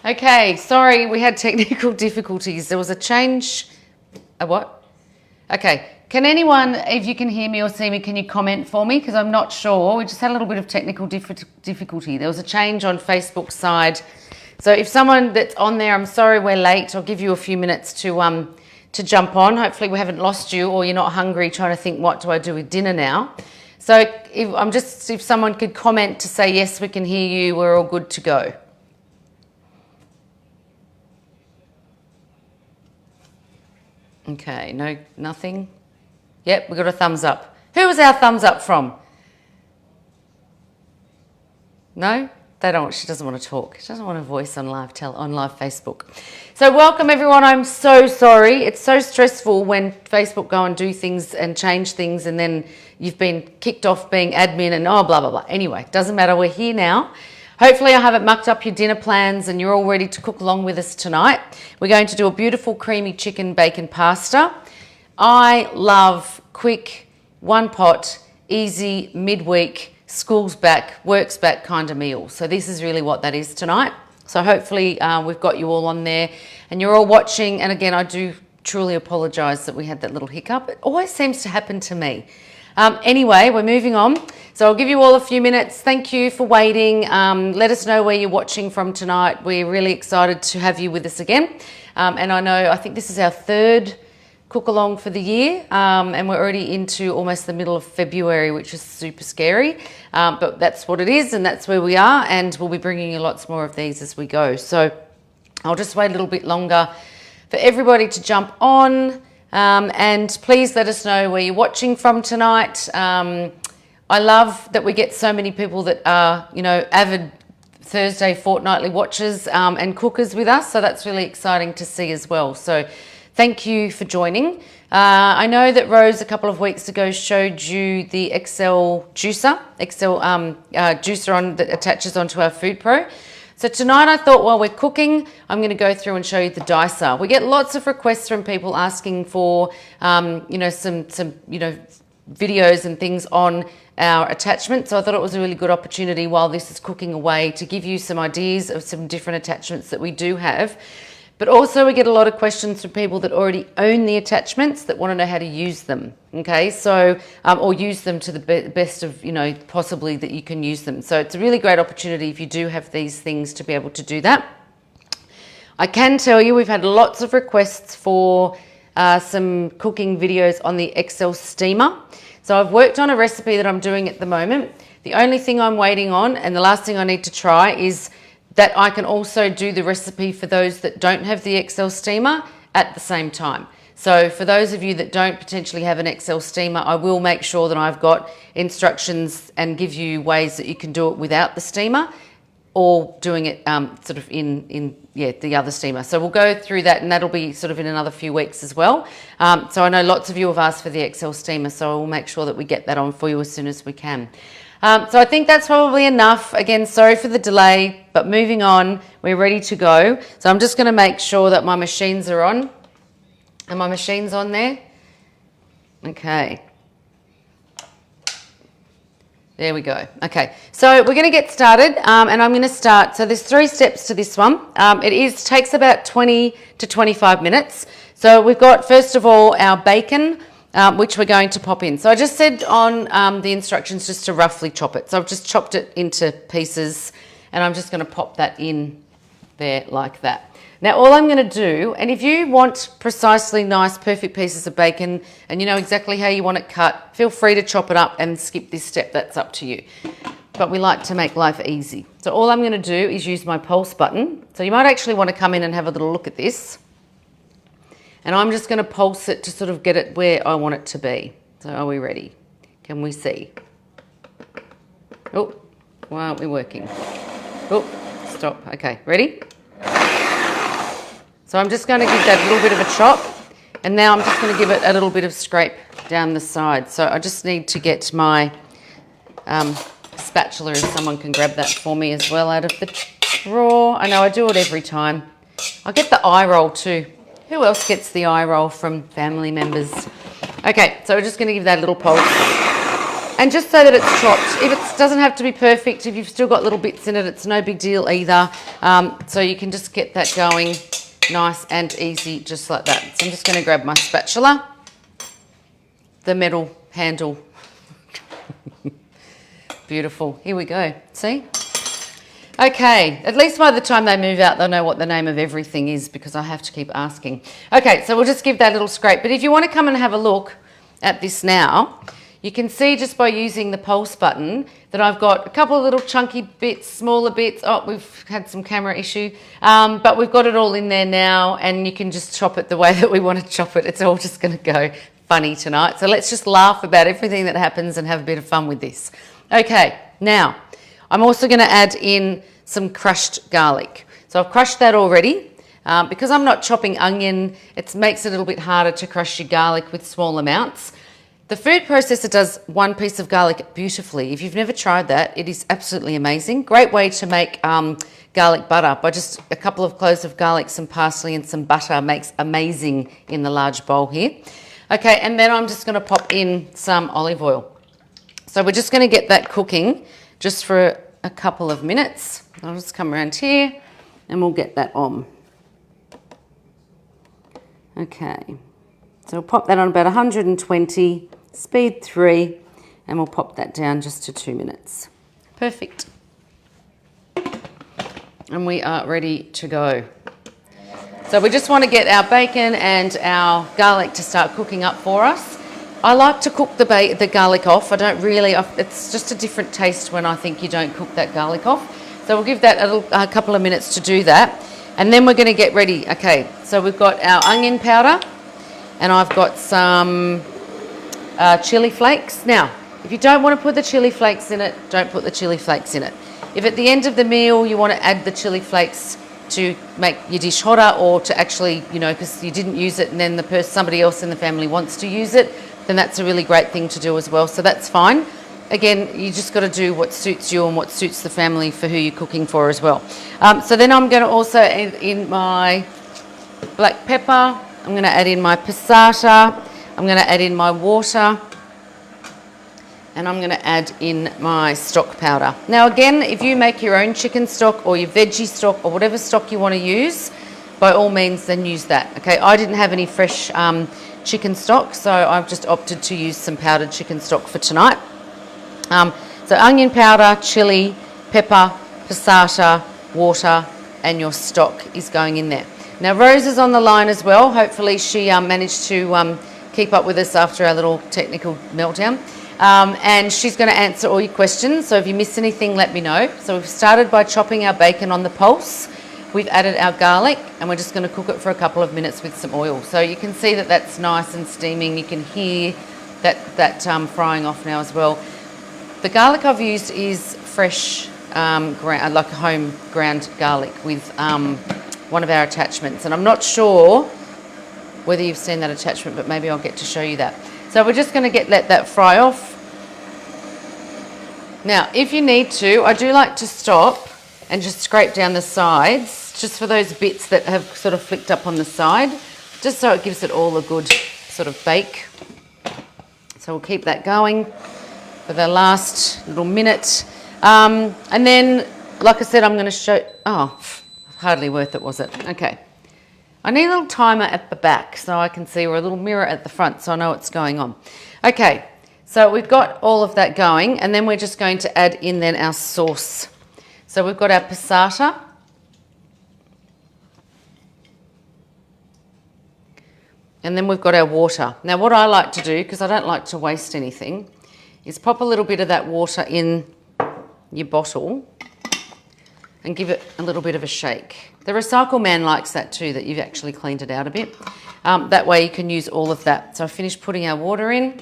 Okay, sorry, we had technical difficulties. There was a change. A what? Okay, can anyone, if you can hear me or see me, can you comment for me? Because I'm not sure. We just had a little bit of technical difficulty. There was a change on Facebook's side. So if someone that's on there, I'm sorry we're late. I'll give you a few minutes to jump on. Hopefully we haven't lost you or you're not hungry trying to think, what do I do with dinner now? So if someone could comment to say, yes, we can hear you, we're all good to go. Okay, no, nothing. Yep, we got a thumbs up. Who was our thumbs up from? No? She doesn't want to talk. She doesn't want to voice on live Facebook. So welcome everyone. I'm so sorry. It's so stressful when Facebook go and do things and change things and then you've been kicked off being admin and blah, blah, blah. Anyway, doesn't matter. We're here now. Hopefully I haven't mucked up your dinner plans and you're all ready to cook along with us tonight. We're going to do a beautiful creamy chicken bacon pasta. I love quick, one pot, easy, midweek, school's back, work's back kind of meal. So this is really what that is tonight. So hopefully we've got you all on there and you're all watching. And again, I do truly apologise that we had that little hiccup. It always seems to happen to me. Anyway, we're moving on. So I'll give you all a few minutes. Thank you for waiting. Let us know where you're watching from tonight. We're really excited to have you with us again. And I think this is our third cook along for the year. And we're already into almost the middle of February, which is super scary. But that's what it is and that's where we are. And we'll be bringing you lots more of these as we go. So I'll just wait a little bit longer for everybody to jump on. And please let us know where you're watching from tonight. I love that we get so many people that are, avid Thursday fortnightly watchers and cookers with us. So that's really exciting to see as well. So thank you for joining. I know that Rose a couple of weeks ago showed you the Excel juicer that attaches onto our Food Pro. So tonight I thought while we're cooking, I'm going to go through and show you the dicer. We get lots of requests from people asking for, some videos and things on our attachments. So I thought it was a really good opportunity while this is cooking away to give you some ideas of some different attachments that we do have. But also we get a lot of questions from people that already own the attachments that want to know how to use them. Okay, so, or use them to the best of, possibly that you can use them. So it's a really great opportunity if you do have these things to be able to do that. I can tell you we've had lots of requests for some cooking videos on the Excel steamer. So I've worked on a recipe that I'm doing at the moment. The only thing I'm waiting on and the last thing I need to try is that I can also do the recipe for those that don't have the Excel steamer at the same time. So for those of you that don't potentially have an Excel steamer, I will make sure that I've got instructions and give you ways that you can do it without the steamer or doing it sort of in the other steamer. So we'll go through that and that'll be sort of in another few weeks as well. So I know lots of you have asked for the Excel steamer, so we'll make sure that we get that on for you as soon as we can. So I think that's probably enough. Again, sorry for the delay, but moving on, we're ready to go. So I'm just going to make sure that my machines are on. Are my machines on there? Okay. There we go. Okay, so we're going to get started and I'm going to start. So there's 3 steps to this one. It takes about 20 to 25 minutes. So we've got, first of all, our bacon, which we're going to pop in. So I just said on the instructions just to roughly chop it. So I've just chopped it into pieces and I'm just going to pop that in there like that. Now all I'm going to do, and if you want precisely nice perfect pieces of bacon and you know exactly how you want it cut, feel free to chop it up and skip this step, that's up to you. But we like to make life easy. So all I'm going to do is use my pulse button. So you might actually want to come in and have a little look at this. And I'm just going to pulse it to sort of get it where I want it to be. So are we ready? Can we see? Oh, why aren't we working? Oh, stop. Okay, ready? So I'm just going to give that a little bit of a chop. And now I'm just going to give it a little bit of scrape down the side. So I just need to get my spatula, if someone can grab that for me as well out of the drawer. I know I do it every time. I get the eye roll too. Who else gets the eye roll from family members? Okay, so we're just going to give that a little pulse. And just so that it's chopped, if it doesn't have to be perfect, if you've still got little bits in it, it's no big deal either. So you can just get that going nice and easy just like that. So I'm just going to grab my spatula, the metal handle. Beautiful. Here we go. See? Okay, at least by the time they move out, they'll know what the name of everything is because I have to keep asking. Okay, so we'll just give that a little scrape. But if you want to come and have a look at this now, you can see just by using the pulse button that I've got a couple of little chunky bits, smaller bits. Oh, we've had some camera issue. But we've got it all in there now, and you can just chop it the way that we want to chop it. It's all just going to go funny tonight. So let's just laugh about everything that happens and have a bit of fun with this. Okay, now I'm also going to add in some crushed garlic. So I've crushed that already. Because I'm not chopping onion, it makes it a little bit harder to crush your garlic with small amounts. The food processor does one piece of garlic beautifully. If you've never tried that, it is absolutely amazing. Great way to make garlic butter by just a couple of cloves of garlic, some parsley and some butter makes amazing in the large bowl here. Okay, and then I'm just going to pop in some olive oil. So we're just going to get that cooking just for a couple of minutes. I'll just come around here and we'll get that on. Okay, so we'll pop that on about 120, speed 3, and we'll pop that down just to 2 minutes. Perfect. And we are ready to go. So we just want to get our bacon and our garlic to start cooking up for us. I like to cook the garlic off. I don't really, it's just a different taste when I think you don't cook that garlic off. So we'll give that a couple of minutes to do that. And then we're going to get ready. Okay, so we've got our onion powder and I've got some chili flakes. Now, if you don't want to put the chili flakes in it, don't put the chili flakes in it. If at the end of the meal you want to add the chili flakes to make your dish hotter or to actually, you know, because you didn't use it and then somebody else in the family wants to use it, then that's a really great thing to do as well. So that's fine. Again, you just got to do what suits you and what suits the family for who you're cooking for as well. So then I'm going to also add in my black pepper. I'm going to add in my passata. I'm going to add in my water. And I'm going to add in my stock powder. Now again, if you make your own chicken stock or your veggie stock or whatever stock you want to use, by all means then use that. Okay, I didn't have any fresh chicken stock, so I've just opted to use some powdered chicken stock for tonight. So onion powder, chili, pepper, passata, water, and your stock is going in there. Now Rose is on the line as well. Hopefully she managed to keep up with us after our little technical meltdown. And she's going to answer all your questions. So if you miss anything, let me know. So we've started by chopping our bacon on the pulse. We've added our garlic and we're just going to cook it for a couple of minutes with some oil. So you can see that that's nice and steaming. You can hear that frying off now as well. The garlic I've used is fresh, like home ground garlic with one of our attachments. And I'm not sure whether you've seen that attachment, but maybe I'll get to show you that. So we're just going to let that fry off. Now, if you need to, I do like to stop and just scrape down the sides, just for those bits that have sort of flicked up on the side, just so it gives it all a good sort of bake. So we'll keep that going for the last little minute. And then, like I said, I'm going to show, hardly worth it, was it? Okay. I need a little timer at the back so I can see, or a little mirror at the front so I know what's going on. Okay, so we've got all of that going, and then we're just going to add in then our sauce. So we've got our passata. And then we've got our water. Now what I like to do, because I don't like to waste anything, is pop a little bit of that water in your bottle and give it a little bit of a shake. The recycle man likes that too, that you've actually cleaned it out a bit. That way you can use all of that. So I finished putting our water in.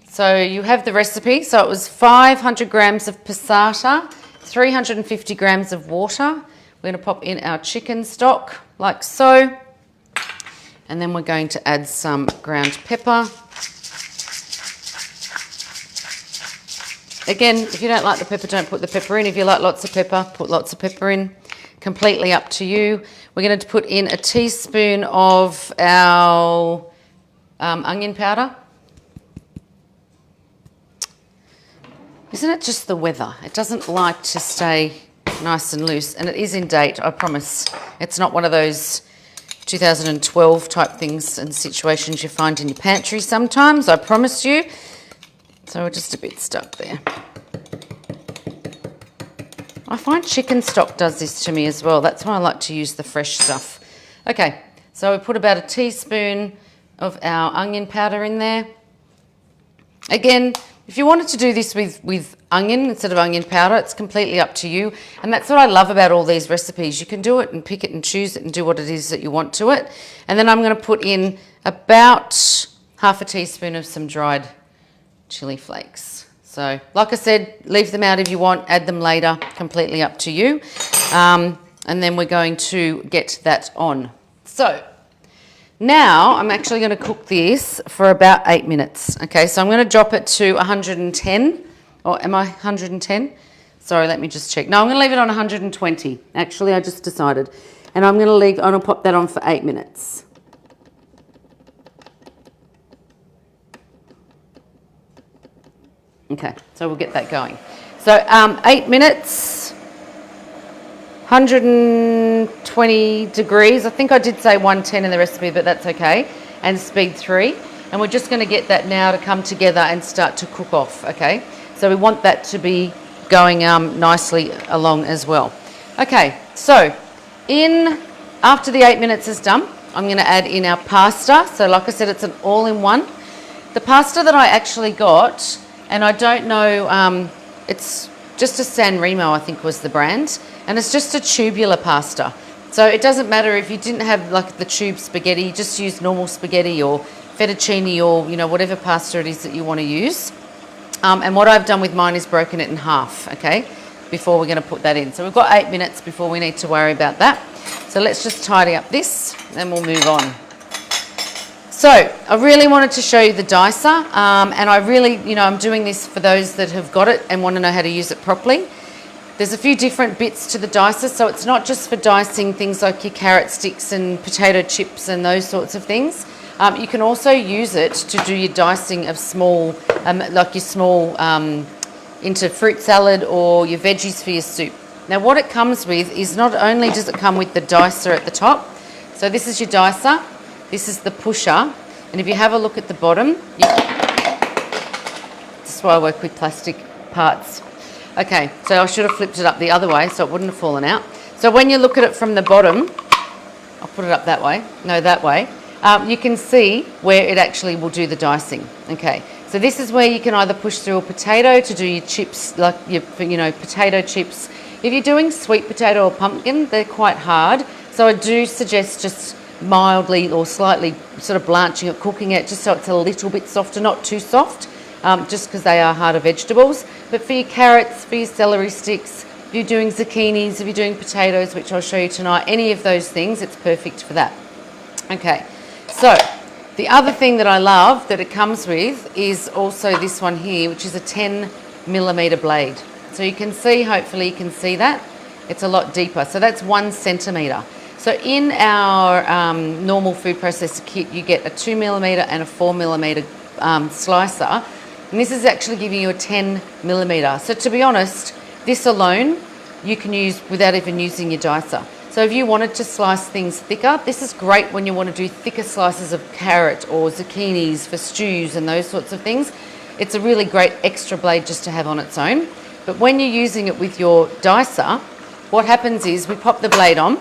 So you have the recipe. So it was 500 grams of passata, 350 grams of water. We're going to pop in our chicken stock like so. And then we're going to add some ground pepper. Again, if you don't like the pepper, don't put the pepper in. If you like lots of pepper, put lots of pepper in. Completely up to you. We're going to put in a teaspoon of our onion powder. Isn't it just the weather? It doesn't like to stay nice and loose, and it is in date, I promise. It's not one of those 2012 type things and situations you find in your pantry sometimes, I promise you. So we're just a bit stuck there. I find chicken stock does this to me as well. That's why I like to use the fresh stuff. Okay, so we put about a teaspoon of our onion powder in there. Again, if you wanted to do this with onion instead of onion powder, it's completely up to you. And that's what I love about all these recipes. You can do it and pick it and choose it and do what it is that you want to it. And then I'm going to put in about half a teaspoon of some dried chili flakes. So, like I said, leave them out if you want, add them later, completely up to you. And then we're going to get that on. So, now I'm actually going to cook this for about 8 minutes. Okay, so I'm going to drop it to 110. Or am I 110? Sorry, let me just check. No, I'm going to leave it on 120. Actually, I just decided. And I'm going to pop that on for 8 minutes. Okay, so we'll get that going. So 8 minutes, 120 degrees. I think I did say 110 in the recipe, but that's okay. And speed 3. And we're just going to get that now to come together and start to cook off, okay? So we want that to be going nicely along as well. Okay, so after the 8 minutes is done, I'm going to add in our pasta. So like I said, it's an all-in-one. The pasta that I actually got, and I don't know, it's just a San Remo, I think was the brand. And it's just a tubular pasta. So it doesn't matter if you didn't have like the tube spaghetti, just use normal spaghetti or fettuccine or, you know, whatever pasta it is that you want to use. And what I've done with mine is broken it in half, okay, before we're going to put that in. So we've got 8 minutes before we need to worry about that. So let's just tidy up this and we'll move on. So I really wanted to show you the dicer, and I really, you know, I'm doing this for those that have got it and want to know how to use it properly. There's a few different bits to the dicer, so it's not just for dicing things like your carrot sticks and potato chips and those sorts of things. You can also use it to do your dicing of small, like your small, into fruit salad or your veggies for your soup. Now what it comes with is not only does it come with the dicer at the top, so this is your dicer. This is the pusher, and if you have a look at the bottom, this is why I work with plastic parts. Okay, so I should have flipped it up the other way so it wouldn't have fallen out. So when you look at it from the bottom, I'll put it up that way, no, that way, you can see where it actually will do the dicing. Okay, so this is where you can either push through a potato to do your chips, like your, you know, potato chips. If you're doing sweet potato or pumpkin, they're quite hard, so I do suggest just mildly or slightly sort of blanching it, cooking it just so it's a little bit softer, not too soft, just because they are harder vegetables. But for your carrots, for your celery sticks, if you're doing zucchinis, if you're doing potatoes, which I'll show you tonight, any of those things, it's perfect for that. Okay, so the other thing that I love that it comes with is also this one here, which is a 10mm blade. So you can see, hopefully you can see that, it's a lot deeper. So that's 1 centimetre. So in our normal food processor kit, you get a 2mm and a 4mm slicer, and this is actually giving you a 10mm. So to be honest, this alone you can use without even using your dicer. So if you wanted to slice things thicker, this is great when you want to do thicker slices of carrot or zucchinis for stews and those sorts of things. It's a really great extra blade just to have on its own. But when you're using it with your dicer, what happens is we pop the blade on,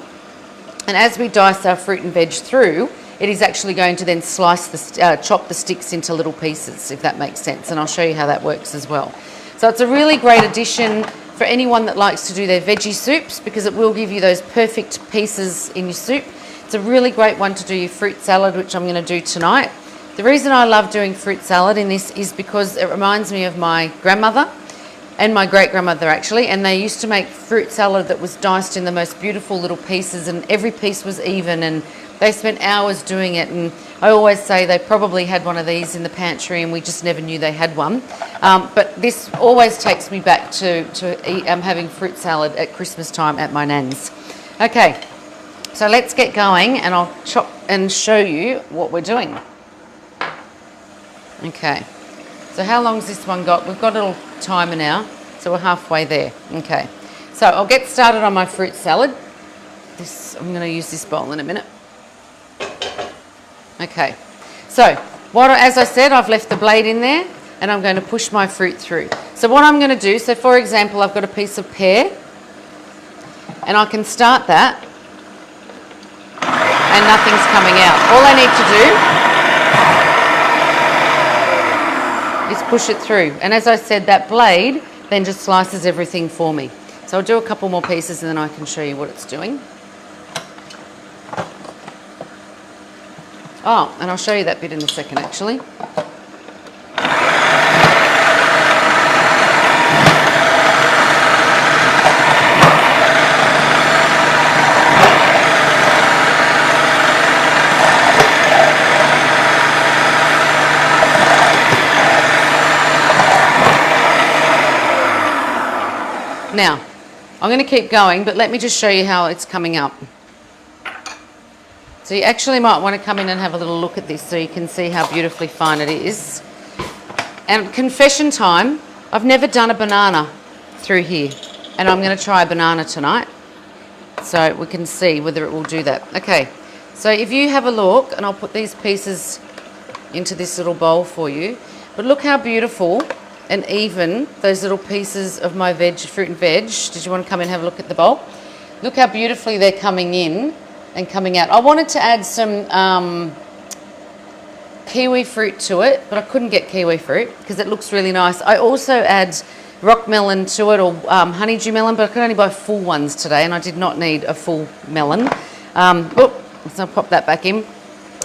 and as we dice our fruit and veg through, it is actually going to then chop the sticks into little pieces, if that makes sense. And I'll show you how that works as well. So it's a really great addition for anyone that likes to do their veggie soups, because it will give you those perfect pieces in your soup. It's a really great one to do your fruit salad, which I'm going to do tonight. The reason I love doing fruit salad in this is because it reminds me of my grandmother and my great-grandmother actually, and they used to make fruit salad that was diced in the most beautiful little pieces, and every piece was even, and they spent hours doing it. And I always say they probably had one of these in the pantry and we just never knew they had one. But this always takes me back to having fruit salad at Christmas time at my nan's. Okay, so let's get going and I'll chop and show you what we're doing. Okay, So how long's this one got? We've got a little timer now, so we're halfway there. Okay, so I'll get started on my fruit salad. I'm going to use this bowl in a minute. Okay, so as I said, I've left the blade in there and I'm going to push my fruit through. So what I'm going to do, so for example, I've got a piece of pear and I can start that and nothing's coming out. All I need to do is push it through. And as I said, that blade then just slices everything for me. So I'll do a couple more pieces and then I can show you what it's doing. Oh, and I'll show you that bit in a second actually. Now, I'm going to keep going, but let me just show you how it's coming up. So you actually might want to come in and have a little look at this so you can see how beautifully fine it is. And confession time, I've never done a banana through here, and I'm going to try a banana tonight so we can see whether it will do that. Okay, so if you have a look, and I'll put these pieces into this little bowl for you, but look how beautiful and even those little pieces of my fruit and veg. Did you want to come and have a look at the bowl? Look how beautifully they're coming in and coming out. I wanted to add some kiwi fruit to it, but I couldn't get kiwi fruit because it looks really nice. I also add rock melon to it, or honeydew melon, but I could only buy full ones today and I did not need a full melon. So I'll pop that back in.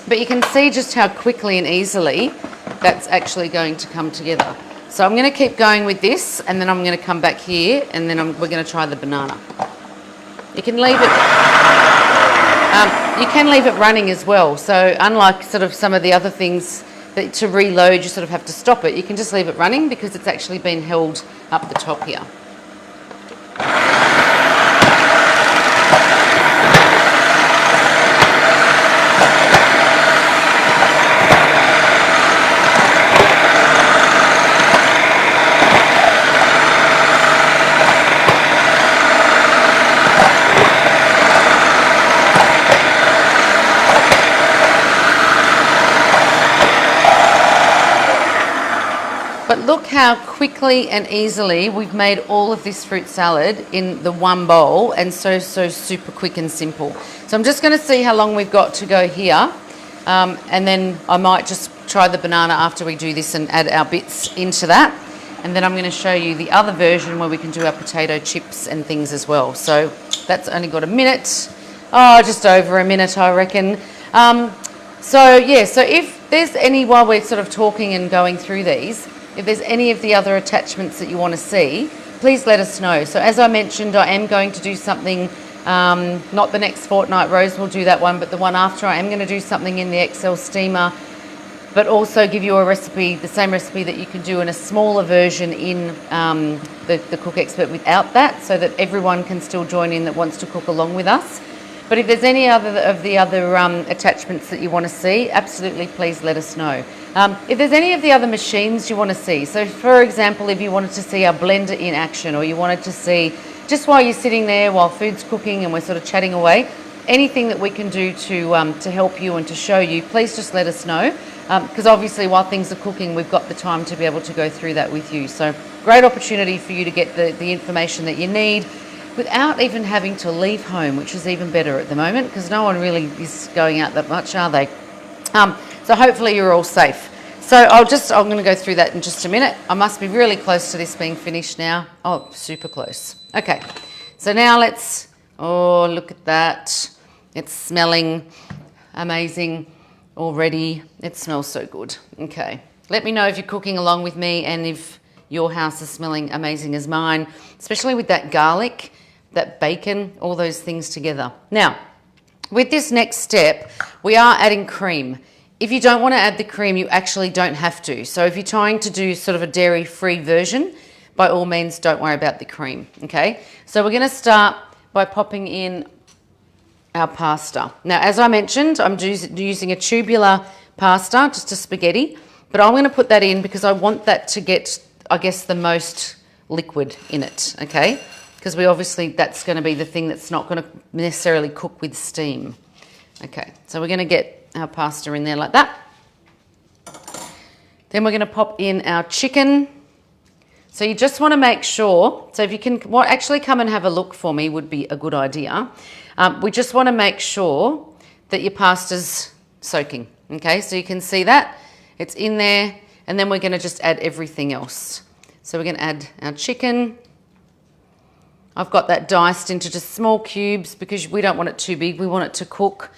But you can see just how quickly and easily that's actually going to come together. So I'm going to keep going with this and then I'm going to come back here and then we're going to try the banana. You can leave it running as well. So unlike sort of some of the other things that to reload you sort of have to stop it, you can just leave it running because it's actually been held up the top here. But look how quickly and easily we've made all of this fruit salad in the one bowl, and so super quick and simple. So I'm just going to see how long we've got to go here, and then I might just try the banana after we do this and add our bits into that. And then I'm going to show you the other version where we can do our potato chips and things as well. So that's only got a minute. Oh, just over a minute, I reckon. So if there's any, while we're sort of talking and going through these, if there's any of the other attachments that you want to see, please let us know. So as I mentioned, I am going to do something, not the next fortnight, Rose will do that one, but the one after, I am going to do something in the XL steamer, but also give you a recipe, the same recipe that you can do in a smaller version in the Cook Expert without that, so that everyone can still join in that wants to cook along with us. But if there's any other of the other attachments that you want to see, absolutely please let us know. If there's any of the other machines you want to see, so for example, if you wanted to see our blender in action, or you wanted to see, just while you're sitting there while food's cooking and we're sort of chatting away, anything that we can do to help you and to show you, please just let us know. Because obviously while things are cooking, we've got the time to be able to go through that with you. So great opportunity for you to get the information that you need without even having to leave home, which is even better at the moment because no one really is going out that much, are they? So hopefully you're all safe. So I'm going to go through that in just a minute. I must be really close to this being finished now. Oh, super close. Okay, so now oh, look at that. It's smelling amazing already. It smells so good. Okay, let me know if you're cooking along with me and if your house is smelling amazing as mine, especially with that garlic, that bacon, all those things together. Now, with this next step, we are adding cream. If you don't want to add the cream, you actually don't have to. So if you're trying to do sort of a dairy-free version, by all means, don't worry about the cream, okay? So we're going to start by popping in our pasta. Now, as I mentioned, I'm using a tubular pasta, just a spaghetti, But I'm going to put that in because I want that to get, I guess, the most liquid in it, okay? Because that's going to be the thing that's not going to necessarily cook with steam. Okay, so we're going to get our pasta in there like that. Then we're going to pop in our chicken. So you just want to make sure, so if you can actually come and have a look for me would be a good idea. We just want to make sure that your pasta's soaking, okay? So you can see that, it's in there, and then we're going to just add everything else. So we're going to add our chicken. I've got that diced into just small cubes because we don't want it too big, we want it to cook.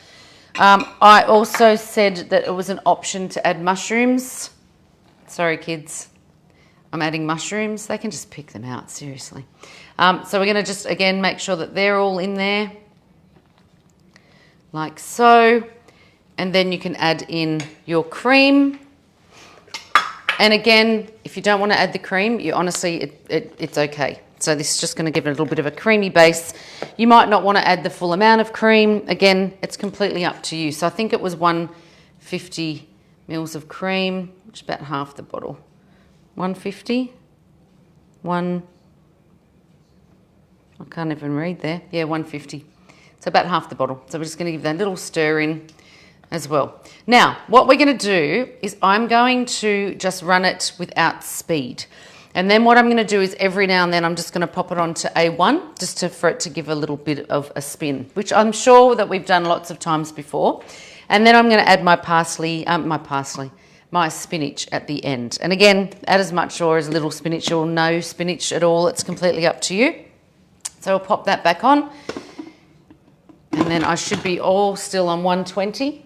I also said that it was an option to add mushrooms. Sorry, kids. I'm adding mushrooms. They can just pick them out, seriously. So we're going to just, again, make sure that they're all in there. Like so. And then you can add in your cream. And again, if you don't want to add the cream, you honestly, it's okay. So this is just going to give it a little bit of a creamy base. You might not want to add the full amount of cream. Again, it's completely up to you. So I think it was 150 mils of cream, which is about half the bottle. 150, I can't even read there. Yeah, 150. So about half the bottle. So we're just going to give that little stir in as well. Now, what we're going to do is I'm going to just run it without speed. And then what I'm going to do is every now and then I'm just going to pop it onto A1 just for it to give a little bit of a spin, which I'm sure that we've done lots of times before. And then I'm going to add my spinach at the end. And again, add as much or as little spinach or no spinach at all. It's completely up to you. So I'll pop that back on. And then I should be all still on 120.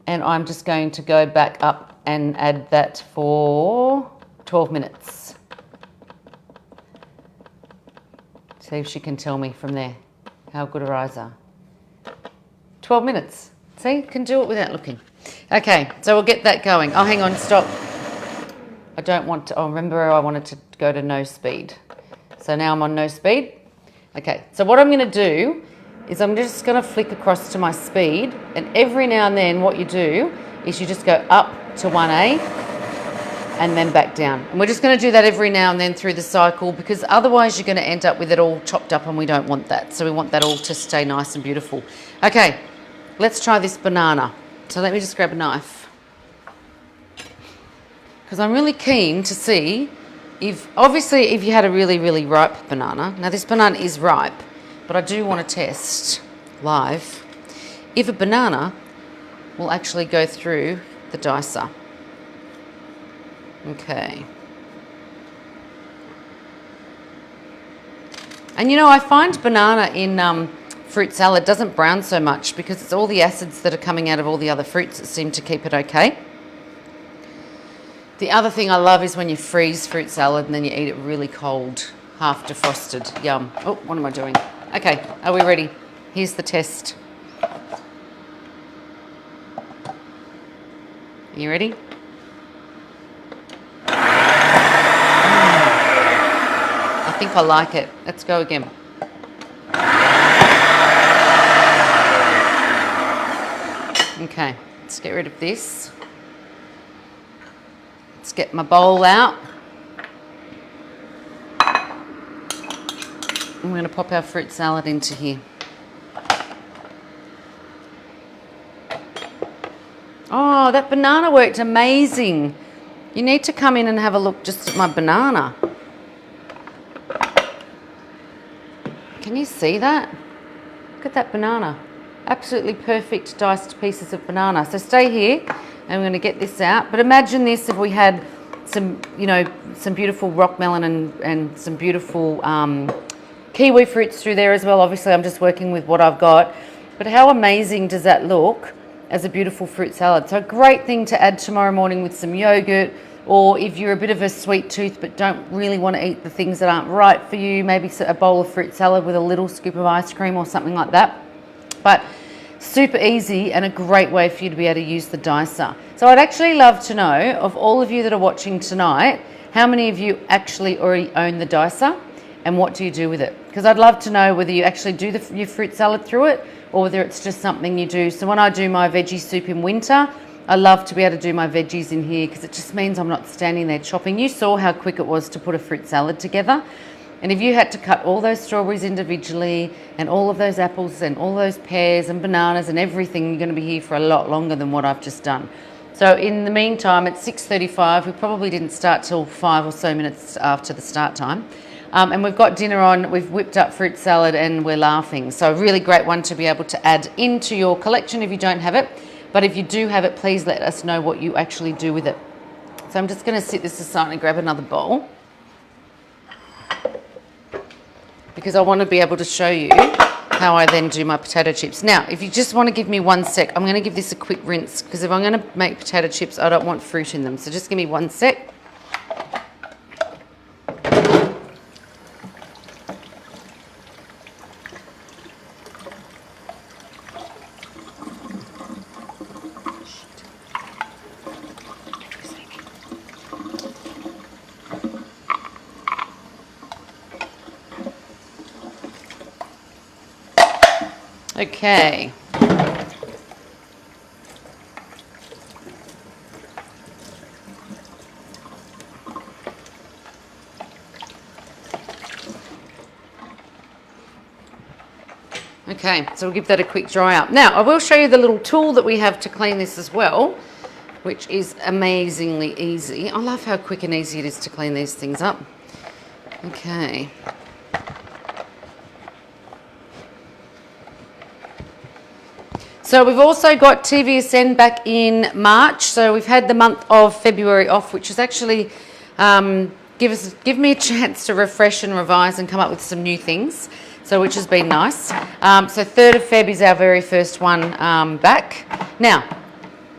And I'm just going to go back up and add that for 12 minutes. See if she can tell me from there how good her eyes are. 12 minutes. See, can do it without looking. Okay, so we'll get that going. Oh, hang on, stop. I don't want to, remember I wanted to go to no speed. So now I'm on no speed. Okay, so what I'm going to do is I'm just going to flick across to my speed, and every now and then what you do is you just go up to 1A and then back down. And we're just going to do that every now and then through the cycle, because otherwise you're going to end up with it all chopped up and we don't want that. So we want that all to stay nice and beautiful. Okay, let's try this banana. So let me just grab a knife, because I'm really keen to see if you had a really, really ripe banana. Now this banana is ripe, but I do want to test live if a banana will actually go through the dicer. Okay. And you know, I find banana in fruit salad doesn't brown so much because it's all the acids that are coming out of all the other fruits that seem to keep it okay. The other thing I love is when you freeze fruit salad and then you eat it really cold, half defrosted. Yum. Oh, what am I doing? Okay, are we ready? Here's the test. Are you ready? I think I like it. Let's go again. Okay, let's get rid of this. Let's get my bowl out. I'm going to pop our fruit salad into here. Oh, that banana worked amazing. You need to come in and have a look just at my banana. Can you see that? Look at that banana. Absolutely perfect diced pieces of banana. So stay here and we're going to get this out. But imagine this if we had some, you know, some beautiful rock melon and some beautiful kiwi fruits through there as well. Obviously I'm just working with what I've got. But how amazing does that look as a beautiful fruit salad? So a great thing to add tomorrow morning with some yogurt, or if you're a bit of a sweet tooth but don't really want to eat the things that aren't right for you, maybe a bowl of fruit salad with a little scoop of ice cream or something like that. But super easy and a great way for you to be able to use the dicer. So I'd actually love to know, of all of you that are watching tonight, how many of you actually already own the dicer and what do you do with it? Because I'd love to know whether you actually do your fruit salad through it or whether it's just something you do. So when I do my veggie soup in winter, I love to be able to do my veggies in here because it just means I'm not standing there chopping. You saw how quick it was to put a fruit salad together. And if you had to cut all those strawberries individually and all of those apples and all those pears and bananas and everything, you're going to be here for a lot longer than what I've just done. So in the meantime, it's 6:35. We probably didn't start till 5 or so minutes after the start time. And we've got dinner on, we've whipped up fruit salad and we're laughing. So a really great one to be able to add into your collection if you don't have it. But if you do have it, please let us know what you actually do with it. So I'm just going to sit this aside and grab another bowl, because I want to be able to show you how I then do my potato chips. Now, if you just want to give me 1 sec, I'm going to give this a quick rinse, because if I'm going to make potato chips, I don't want fruit in them. So just give me 1 sec. Okay. Okay, so we'll give that a quick dry up. Now, I will show you the little tool that we have to clean this as well, which is amazingly easy. I love how quick and easy it is to clean these things up. Okay. So we've also got TVSN back in March. So we've had the month of February off, which has actually give me a chance to refresh and revise and come up with some new things. So which has been nice. So 3rd of Feb is our very first one back. Now,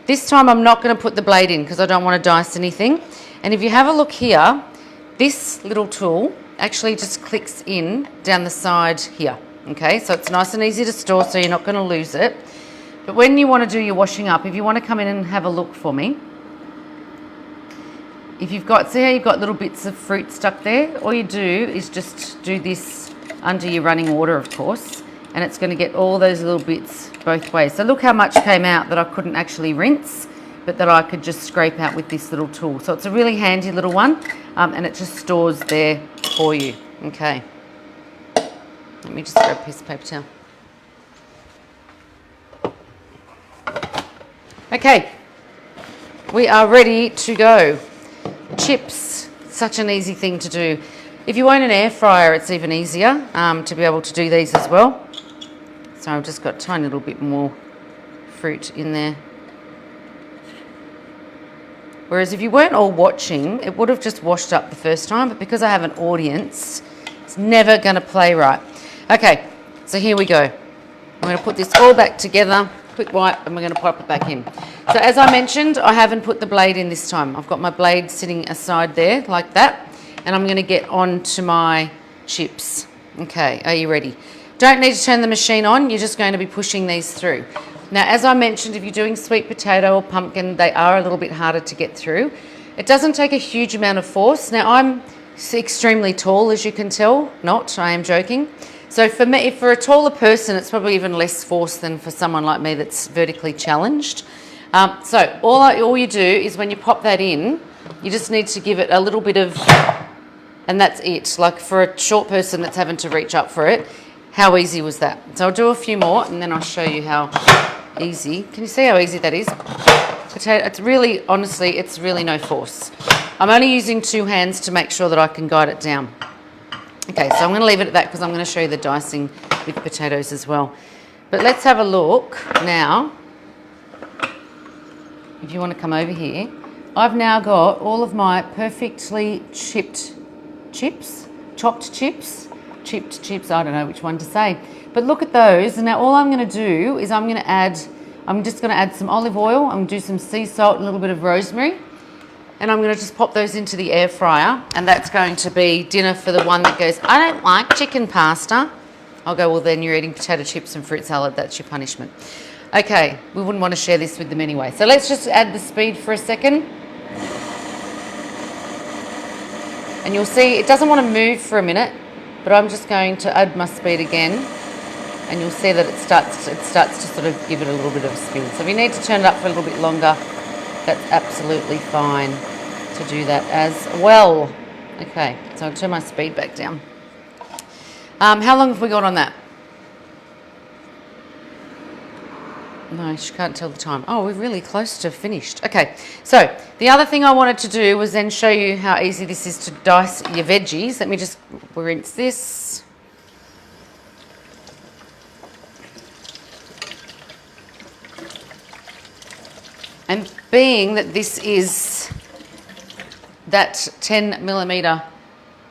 this time I'm not going to put the blade in because I don't want to dice anything. And if you have a look here, this little tool actually just clicks in down the side here. Okay, so it's nice and easy to store, so you're not going to lose it. But when you want to do your washing up, if you want to come in and have a look for me, if you've got, see how you've got little bits of fruit stuck there? All you do is just do this under your running water, of course, and it's going to get all those little bits both ways. So look how much came out that I couldn't actually rinse, but that I could just scrape out with this little tool. So it's a really handy little one, and it just stores there for you. Okay. Let me just grab a piece of paper towel. Okay, we are ready to go. Chips, such an easy thing to do. If you own an air fryer, it's even easier to be able to do these as well. So I've just got a tiny little bit more fruit in there. Whereas if you weren't all watching, it would have just washed up the first time, but because I have an audience, it's never going to play right. Okay, so here we go. I'm going to put this all back together. Quick wipe, and we're going to pop it back in. So as I mentioned, I haven't put the blade in this time. I've got my blade sitting aside there like that, and I'm going to get on to my chips. Okay, are you ready? Don't need to turn the machine on, you're just going to be pushing these through. Now, as I mentioned, if you're doing sweet potato or pumpkin, they are a little bit harder to get through. It doesn't take a huge amount of force. Now, I'm extremely tall, as you can tell. Not, I am joking. So for me, if for a taller person, it's probably even less force than for someone like me that's vertically challenged. So all you do is when you pop that in, you just need to give it a little bit of, and that's it. Like for a short person that's having to reach up for it, how easy was that? So I'll do a few more and then I'll show you how easy. Can you see how easy that is? Potato, it's really, honestly, it's really no force. I'm only using 2 hands to make sure that I can guide it down. Okay, so I'm going to leave it at that because I'm going to show you the dicing with potatoes as well. But let's have a look now. If you want to come over here, I've now got all of my perfectly chopped chips, I don't know which one to say. But look at those, and now all I'm going to do is I'm just going to add some olive oil, I'm going to do some sea salt, a little bit of rosemary, and I'm going to just pop those into the air fryer, and that's going to be dinner for the one that goes, I don't like chicken pasta. I'll go, well then you're eating potato chips and fruit salad, that's your punishment. Okay, we wouldn't want to share this with them anyway. So let's just add the speed for a second. And you'll see it doesn't want to move for a minute, but I'm just going to add my speed again, and you'll see that it starts to sort of give it a little bit of a spin. So if you need to turn it up for a little bit longer, that's absolutely fine to do that as well. Okay, so I'll turn my speed back down. How long have we got on that? No, she can't tell the time. Oh, we're really close to finished. Okay, so the other thing I wanted to do was then show you how easy this is to dice your veggies. Let me just rinse this. And being that this is that 10 millimeter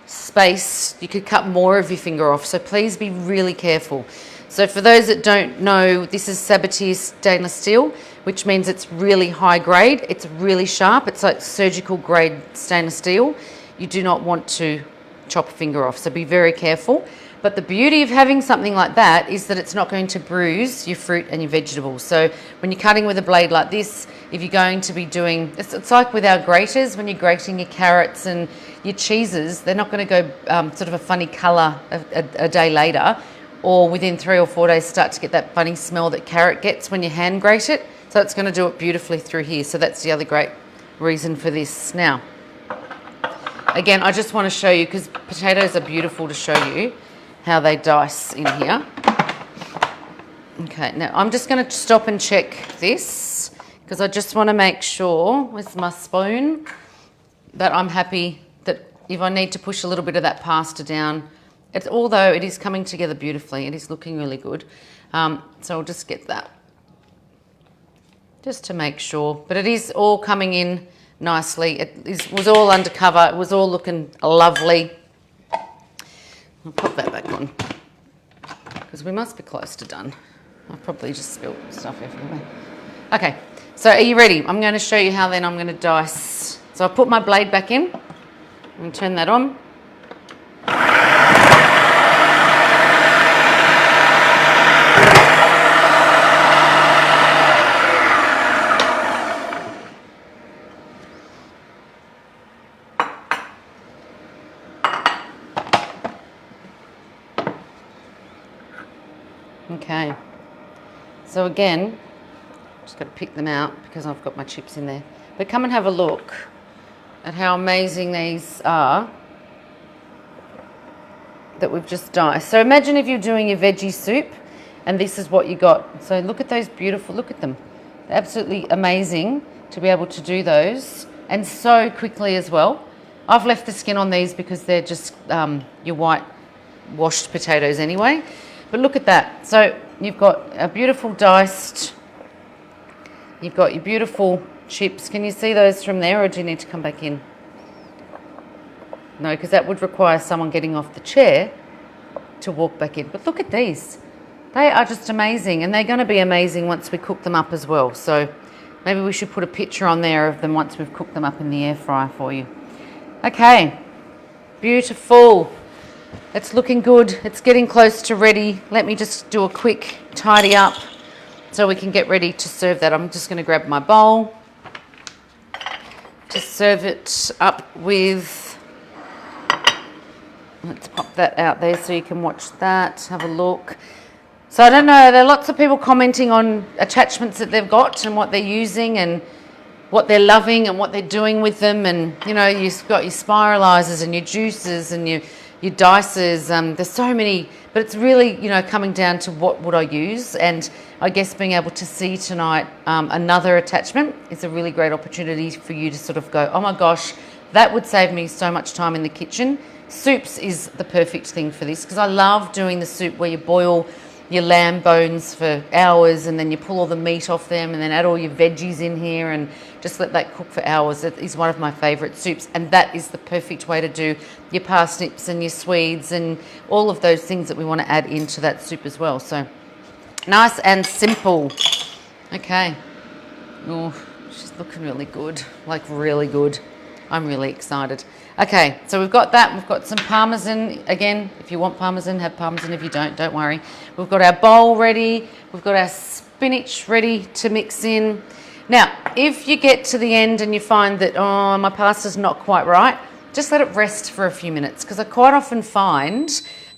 space, you could cut more of your finger off. So please be really careful. So for those that don't know, this is Sabatier stainless steel, which means it's really high grade. It's really sharp. It's like surgical grade stainless steel. You do not want to chop a finger off, so be very careful. But the beauty of having something like that is that it's not going to bruise your fruit and your vegetables. So when you're cutting with a blade like this, if you're going to be doing, it's like with our graters, when you're grating your carrots and your cheeses, they're not going to go sort of a funny colour a day later, or within 3 or 4 days start to get that funny smell that carrot gets when you hand grate it. So it's going to do it beautifully through here. So that's the other great reason for this. Now, again, I just want to show you, because potatoes are beautiful, to show you how they dice in here. Okay, now I'm just going to stop and check this, because I just want to make sure with my spoon that I'm happy that if I need to push a little bit of that pasta down, although it is coming together beautifully, it is looking really good. So I'll just get that just to make sure. But it is all coming in nicely. It was all undercover. It was all looking lovely. I'll pop that back on because we must be close to done. I've probably just spilled stuff everywhere. Okay, so are you ready? I'm going to show you how then I'm going to dice. So I'll put my blade back in and turn that on. Okay, so again, just got to pick them out because I've got my chips in there. But come and have a look at how amazing these are that we've just diced. So imagine if you're doing your veggie soup and this is what you got. So look at those beautiful, look at them. They're absolutely amazing to be able to do those, and so quickly as well. I've left the skin on these because they're just your white washed potatoes anyway. But look at that. So you've got a beautiful diced, you've got your beautiful chips. Can you see those from there, or do you need to come back in? No, because that would require someone getting off the chair to walk back in. But look at these. They are just amazing, and they're going to be amazing once we cook them up as well. So maybe we should put a picture on there of them once we've cooked them up in the air fryer for you. Okay, beautiful. It's looking good. It's getting close to ready. Let me just do a quick tidy up so we can get ready to serve that. I'm just going to grab my bowl to serve it up with. Let's pop that out there so you can watch that, have a look. So I don't know, there are lots of people commenting on attachments that they've got and what they're using and what they're loving and what they're doing with them. And, you know, you've got your spiralizers and your juicers and your dicers. There's so many, but it's really, you know, coming down to what would I use. And I guess being able to see tonight another attachment is a really great opportunity for you to sort of go, oh my gosh, that would save me so much time in the kitchen. Soups is the perfect thing for this, because I love doing the soup where you boil your lamb bones for hours and then you pull all the meat off them and then add all your veggies in here and just let that cook for hours. It is one of my favourite soups, and that is the perfect way to do your parsnips and your swedes and all of those things that we want to add into that soup as well. So nice and simple. Okay. Oh, she's looking really good, like really good. I'm really excited. Okay, so we've got that. We've got some Parmesan. Again, if you want Parmesan, have Parmesan. If you don't worry. We've got our bowl ready. We've got our spinach ready to mix in. Now, if you get to the end and you find that, oh, my pasta's not quite right, just let it rest for a few minutes, because I quite often find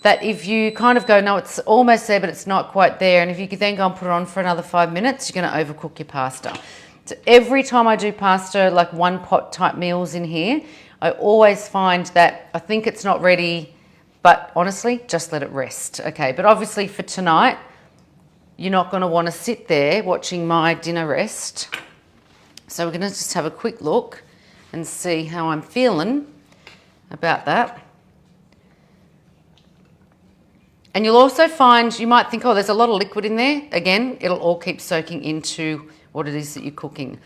that if you kind of go, no, it's almost there, but it's not quite there, and if you could then go and put it on for another 5 minutes, you're going to overcook your pasta. So every time I do pasta, like one pot type meals in here, I always find that I think it's not ready, but honestly, just let it rest. Okay, but obviously for tonight, you're not going to want to sit there watching my dinner rest. So we're going to just have a quick look and see how I'm feeling about that. And you'll also find, you might think, oh, there's a lot of liquid in there. Again, it'll all keep soaking into what it is that you're cooking.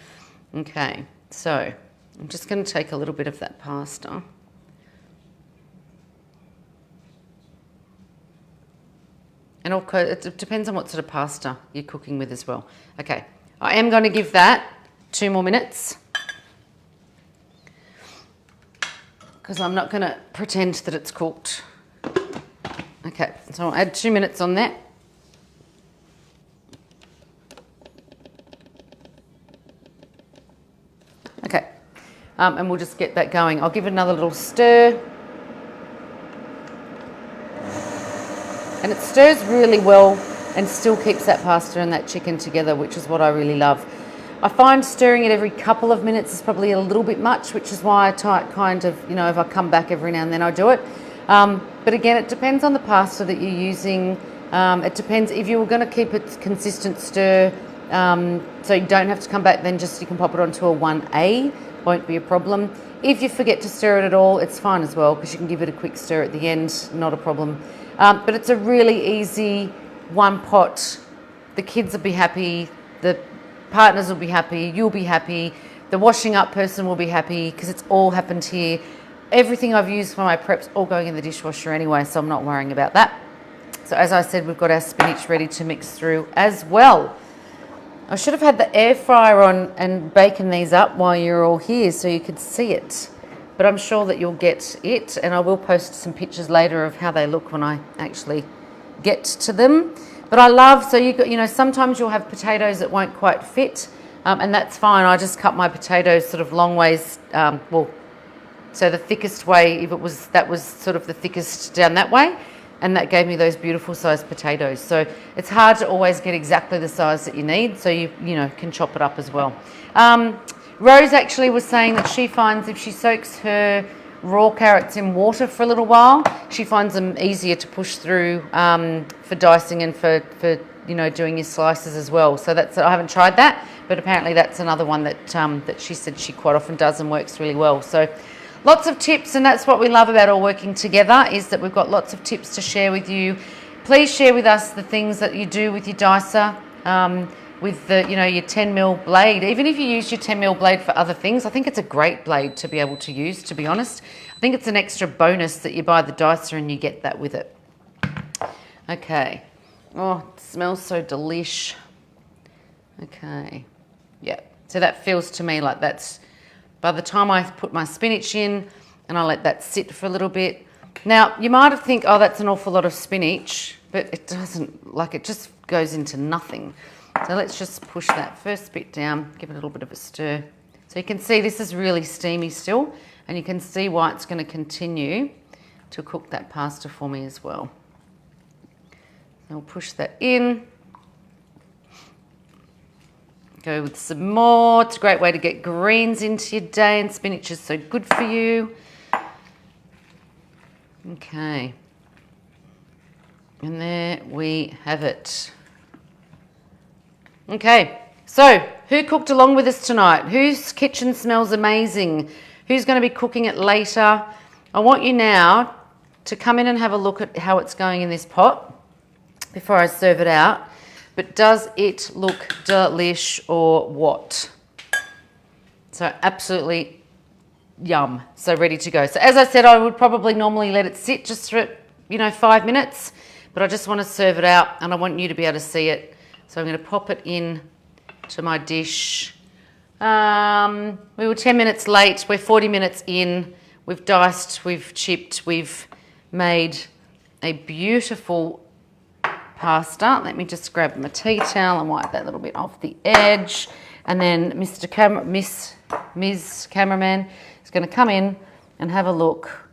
Okay, so I'm just going to take a little bit of that pasta. And it depends on what sort of pasta you're cooking with as well. Okay, I am going to give that 2 more minutes because I'm not going to pretend that it's cooked. Okay, so I'll add 2 minutes on that. Okay, and we'll just get that going. I'll give it another little stir. And it stirs really well and still keeps that pasta and that chicken together, which is what I really love. I find stirring it every couple of minutes is probably a little bit much, which is why I kind of, you know, if I come back every now and then I do it. But again, it depends on the pasta that you're using. It depends if you were going to keep it consistent stir, so you don't have to come back, then just you can pop it onto a 1A, won't be a problem. If you forget to stir it at all, it's fine as well because you can give it a quick stir at the end, not a problem. But it's a really easy one pot. The kids will be happy, the partners will be happy, you'll be happy, the washing up person will be happy because it's all happened here. Everything I've used for my prep's all going in the dishwasher anyway, so I'm not worrying about that. So as I said, we've got our spinach ready to mix through as well. I should have had the air fryer on and baking these up while you're all here so you could see it. But I'm sure that you'll get it, and I will post some pictures later of how they look when I actually get to them. But I love, so you know, sometimes you'll have potatoes that won't quite fit, and that's fine. I just cut my potatoes sort of long ways, so the thickest way, that was sort of the thickest down that way, and that gave me those beautiful sized potatoes. So it's hard to always get exactly the size that you need, so you know, can chop it up as well. Rose actually was saying that she finds if she soaks her raw carrots in water for a little while, she finds them easier to push through for dicing and for you know, doing your slices as well. So I haven't tried that, but apparently that's another one that that she said she quite often does and works really well. So lots of tips, and that's what we love about all working together, is that we've got lots of tips to share with you. Please share with us the things that you do with your dicer. With the, you know, your 10mm blade. Even if you use your 10mm blade for other things, I think it's a great blade to be able to use, to be honest. I think it's an extra bonus that you buy the dicer and you get that with it. Okay. Oh, it smells so delish. Okay. Yeah. So that feels to me like that's, by the time I put my spinach in and I let that sit for a little bit. Now, you might think, oh, that's an awful lot of spinach, but it doesn't, like, it just goes into nothing. So let's just push that first bit down, give it a little bit of a stir. So you can see this is really steamy still, and you can see why it's going to continue to cook that pasta for me as well. So I'll push that in. Go with some more. It's a great way to get greens into your day, and spinach is so good for you. Okay. And there we have it. Okay, so who cooked along with us tonight? Whose kitchen smells amazing? Who's going to be cooking it later? I want you now to come in and have a look at how it's going in this pot before I serve it out. But does it look delish or what? So absolutely yum. So ready to go. So as I said, I would probably normally let it sit just for, you know, 5 minutes, but I just want to serve it out and I want you to be able to see it. So I'm going to pop it in to my dish. We were 10 minutes late. We're 40 minutes in. We've diced, we've chipped, we've made a beautiful pasta. Let me just grab my tea towel and wipe that little bit off the edge. And then Ms. Cameraman is going to come in and have a look.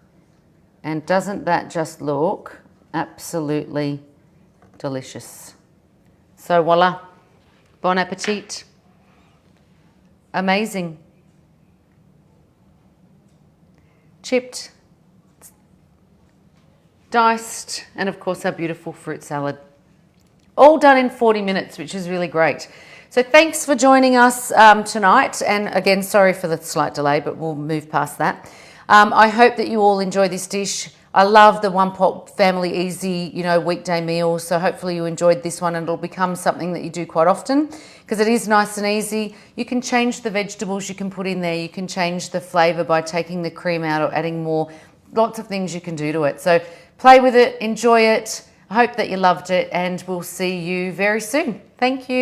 And doesn't that just look absolutely delicious? So voila, bon appetit. Amazing. Chipped, diced, and of course our beautiful fruit salad. All done in 40 minutes, which is really great. So thanks for joining us tonight. And again, sorry for the slight delay, but we'll move past that. I hope that you all enjoy this dish. I love the one pot family easy, weekday meal. So hopefully you enjoyed this one and it'll become something that you do quite often because it is nice and easy. You can change the vegetables you can put in there. You can change the flavour by taking the cream out or adding more. Lots of things you can do to it. So play with it, enjoy it. I hope that you loved it and we'll see you very soon. Thank you.